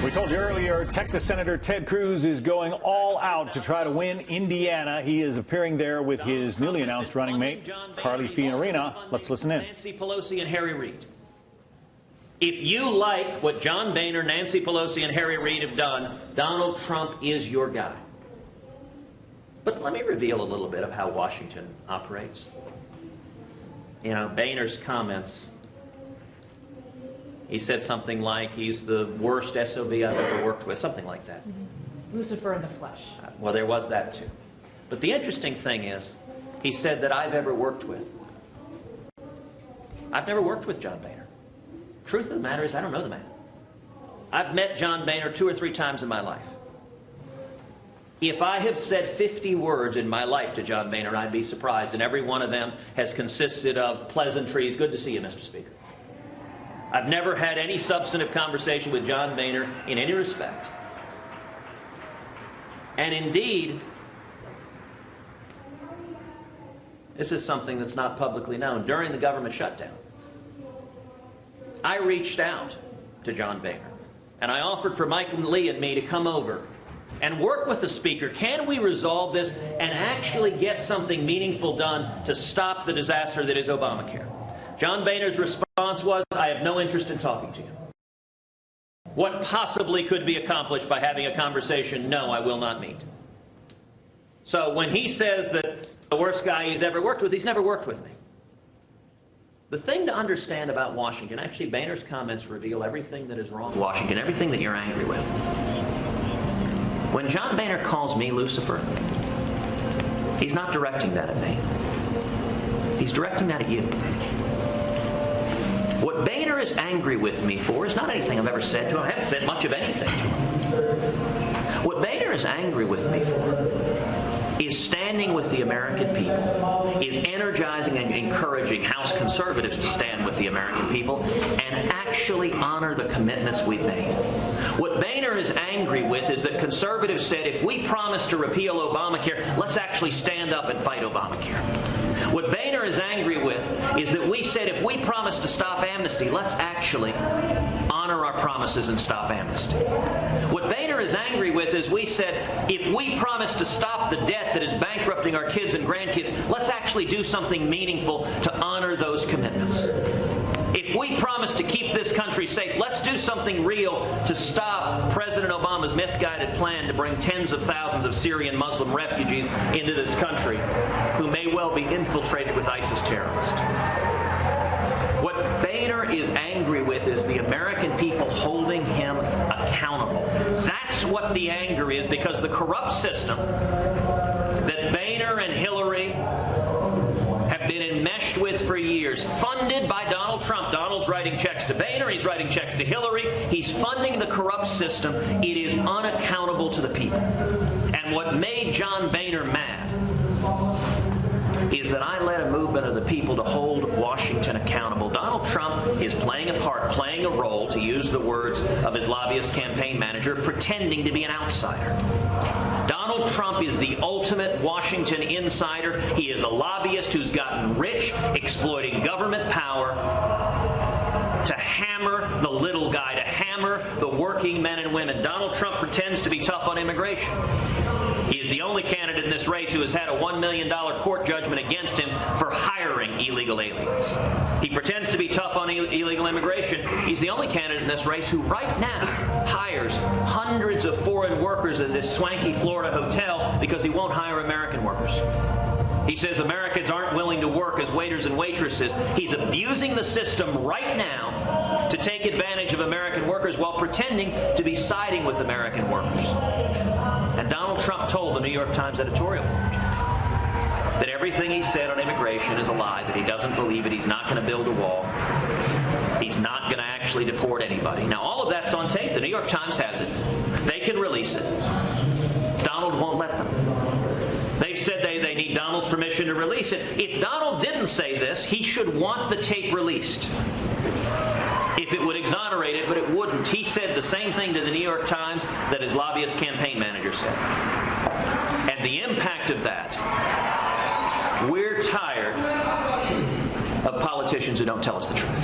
We told you earlier, Texas Senator Ted Cruz is going all out to try to win Indiana. He is appearing there with his newly announced running mate, Carly Fiorina. Let's listen in. Nancy Pelosi and Harry Reid. If you like what John Boehner, Nancy Pelosi, and Harry Reid have done, Donald Trump is your guy. But let me reveal a little bit of how Washington operates. You know, Boehner's comments. He said something like, he's the worst SOB I've ever worked with, something like that. Lucifer in the flesh. Well, there was that too. But the interesting thing is, he said that I've ever worked with. I've never worked with John Boehner. Truth of the matter is, I don't know the man. I've met John Boehner 2 or 3 times in my life. If I have said 50 words in my life to John Boehner, I'd be surprised, and every one of them has consisted of pleasantries. Good to see you, Mr. Speaker. I've never had any substantive conversation with John Boehner in any respect. And indeed, this is something that's not publicly known. During the government shutdown, I reached out to John Boehner, and I offered for Mike and Lee and me to come over and work with the Speaker. Can we resolve this and actually get something meaningful done to stop the disaster that is Obamacare? John Boehner's response was, I have no interest in talking to you. What possibly could be accomplished by having a conversation? No, I will not meet. So when he says that the worst guy he's ever worked with, he's never worked with me. The thing to understand about Washington, actually Boehner's comments reveal everything that is wrong with Washington, everything that you're angry with. When John Boehner calls me Lucifer, he's not directing that at me. He's directing that at you. What Boehner is angry with me for is not anything I've ever said to him. I haven't said much of anything to him. What Boehner is angry with me for is standing with the American people, is energizing and encouraging House conservatives to stand with the American people and actually honor the commitments we've made. What Boehner is angry with is that conservatives said, if we promise to repeal Obamacare, let's actually stand up and fight Obamacare. What Boehner is angry with is that we said, if we promise to stop amnesty, let's actually honor our promises and stop amnesty. What Boehner is angry with is we said, if we promise to stop the debt that is bankrupting our kids and grandkids, let's actually do something meaningful to honor those commitments. If we promise to keep this country safe, let's do something real to stop President Obama's misguided plan to bring tens of thousands of Syrian Muslim refugees into this country who may well be infiltrated with ISIS terrorists. What Boehner is angry with is the American people holding him accountable. That's what the anger is, because the corrupt system that Boehner and Hillary have been enmeshed with for years, funded by Donald Trump. Donald's writing checks to Boehner, he's writing checks to Hillary, he's funding the corrupt system. It is unaccountable to the people. And what made John Boehner mad is that I led a movement of the people to hold Washington accountable. Donald Trump is playing a part, playing a role, to use the words of his lobbyist campaign manager, pretending to be an outsider. Donald Trump is the ultimate Washington insider. He is a lobbyist who's gotten rich, exploiting government power to hammer the little guy, to hammer the working men and women. Donald Trump pretends to be tough on immigration. He is the only candidate in this race who has had a $1 million court judgment against him for hiring illegal aliens. He pretends to be tough on illegal immigration. He's the only candidate in this race who right now hires hundreds of foreign workers at this swanky Florida hotel because he won't hire American workers. He says Americans aren't willing to work as waiters and waitresses. He's abusing the system right now to take advantage of American workers while pretending to be siding with American workers. And Donald Trump told the New York Times editorial board that everything he said on immigration is a lie, that he doesn't believe it, he's not going to build a wall, he's not going to actually deport anybody. Now, all of that's on tape. The New York Times has it. They can release it. Donald won't let them. They've said they need Donald's permission to release it. If Donald didn't say this, he should want the tape released. If it would exonerate it, but it wouldn't. He said the same thing to the New York Times that his lobbyist campaign manager said. And the impact of that, we're tired of politicians who don't tell us the truth.